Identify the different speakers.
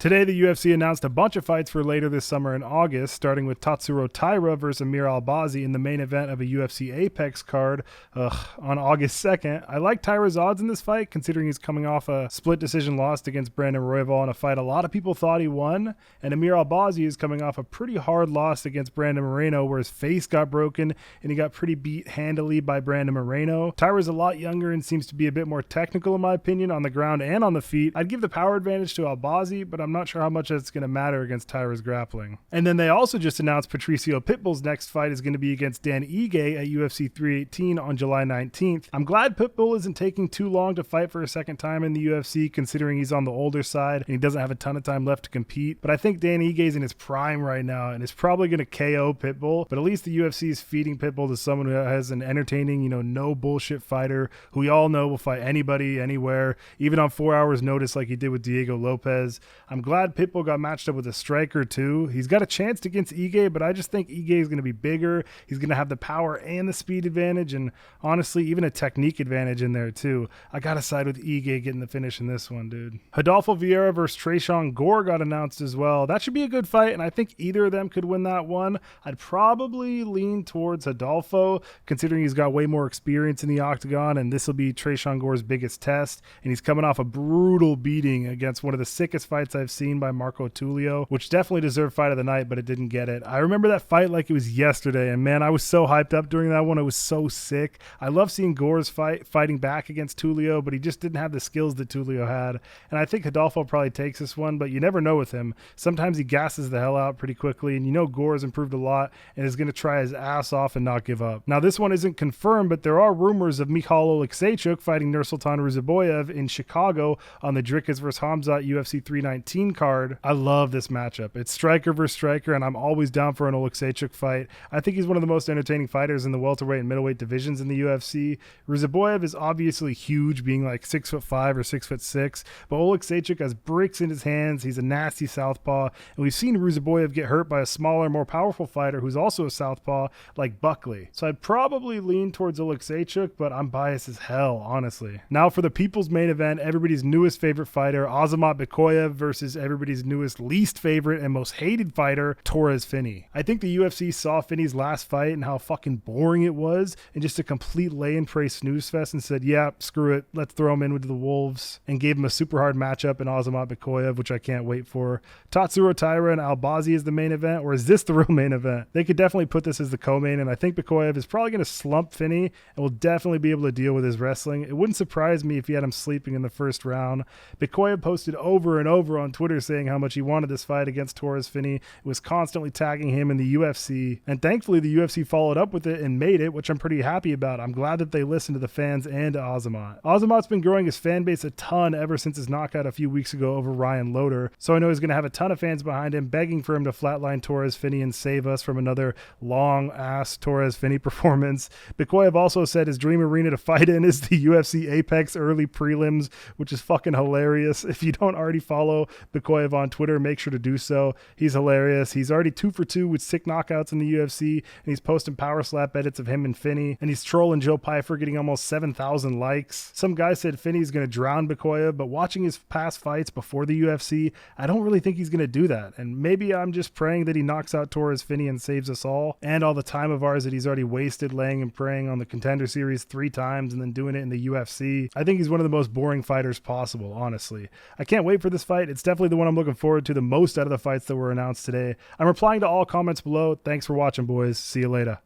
Speaker 1: Today, the UFC announced a bunch of fights for later this summer in August, starting with Tatsuro Taira versus Amir Albazi in the main event of a UFC Apex card on August 2nd. I like Taira's odds in this fight, considering he's coming off a split decision loss against Brandon Royval in a fight a lot of people thought he won, and Amir Albazi is coming off a pretty hard loss against Brandon Moreno, where his face got broken and he got pretty beat handily by Brandon Moreno. Taira's a lot younger and seems to be a bit more technical in my opinion on the ground and on the feet. I'd give the power advantage to Albazi, but I'm not sure how much that's going to matter against Taira's grappling. And then they also just announced Patricio Pitbull's next fight is going to be against Dan Ige at UFC 318 on July 19th. I'm glad Pitbull isn't taking too long to fight for a second time in the UFC, considering he's on the older side and he doesn't have a ton of time left to compete. But I think Dan Ige's in his prime right now and is probably going to KO Pitbull. But at least the UFC is feeding Pitbull to someone who has an entertaining, no bullshit fighter who we all know will fight anybody, anywhere, even on 4 hours notice like he did with Diego Lopez. I'm glad Pitbull got matched up with a striker too. He's got a chance against Ige, but I just think Ige is going to be bigger. He's going to have the power and the speed advantage, and honestly, even a technique advantage in there too. I got to side with Ige getting the finish in this one, dude. Rodolfo Vieira versus Tresean Gore got announced as well. That should be a good fight, and I think either of them could win that one. I'd probably lean towards Rodolfo, considering he's got way more experience in the octagon, and this will be Tresean Gore's biggest test, and he's coming off a brutal beating against one of the sickest fights I've seen by Marco Tulio, which definitely deserved fight of the night, but it didn't get it. I remember that fight like it was yesterday, and man, I was so hyped up during that one. It was so sick. I love seeing Gore's fighting back against Tulio, but he just didn't have the skills that Tulio had, and I think Rodolfo probably takes this one, but you never know with him. Sometimes he gasses the hell out pretty quickly, and Gore's improved a lot and is going to try his ass off and not give up. Now, this one isn't confirmed, but there are rumors of Michal Oleksiejczuk fighting Nursulton Ruziboev in Chicago on the Dricus vs. Hamzat UFC 319 card. I love this matchup. It's striker versus striker, and I'm always down for an Oleksiejczuk fight. I think he's one of the most entertaining fighters in the welterweight and middleweight divisions in the UFC. Ruziboev is obviously huge, being like 6'5" or 6'6", but Oleksiejczuk has bricks in his hands. He's a nasty southpaw, and we've seen Ruziboev get hurt by a smaller, more powerful fighter who's also a southpaw like Buckley. So I'd probably lean towards Oleksiejczuk, but I'm biased as hell, honestly. Now for the people's main event, everybody's newest favorite fighter, Azamat Bekoev versus everybody's newest least favorite and most hated fighter, Torrez Finney. I think the UFC saw Finney's last fight and how fucking boring it was, and just a complete lay and pray snooze fest, and said, yeah, screw it, let's throw him in with the Wolves, and gave him a super hard matchup in Azamat Bekoev, which I can't wait for. Tatsuro Taira and Albazi is the main event, or is this the real main event? They could definitely put this as the co-main, and I think Bekoev is probably going to slump Finney and will definitely be able to deal with his wrestling. It wouldn't surprise me if he had him sleeping in the first round. Bekoev posted over and over on Twitter saying how much he wanted this fight against Torrez Finney. It was constantly tagging him in the UFC, and thankfully the UFC followed up with it and made it, which I'm pretty happy about. I'm glad that they listened to the fans and to Azamat. Azamat's been growing his fan base a ton ever since his knockout a few weeks ago over Ryan Loder, so I know he's going to have a ton of fans behind him begging for him to flatline Torrez Finney and save us from another long-ass Torrez Finney performance. Bekoev also said his dream arena to fight in is the UFC Apex early prelims, which is fucking hilarious. If you don't already follow Bekoev on Twitter, make sure to do so. He's hilarious. He's already 2 for 2 with sick knockouts in the UFC, and he's posting power slap edits of him and Finney, and he's trolling Joe Pyfer, getting almost 7,000 likes. Some guy said Finney's going to drown Bekoev, but watching his past fights before the UFC, I don't really think he's going to do that, and maybe I'm just praying that he knocks out Torrez Finney and saves us all, and all the time of ours that he's already wasted laying and praying on the Contender Series 3 times and then doing it in the UFC. I think he's one of the most boring fighters possible, honestly. I can't wait for this fight. It's definitely the one I'm looking forward to the most out of the fights that were announced today. I'm replying to all comments below. Thanks for watching, boys. See you later.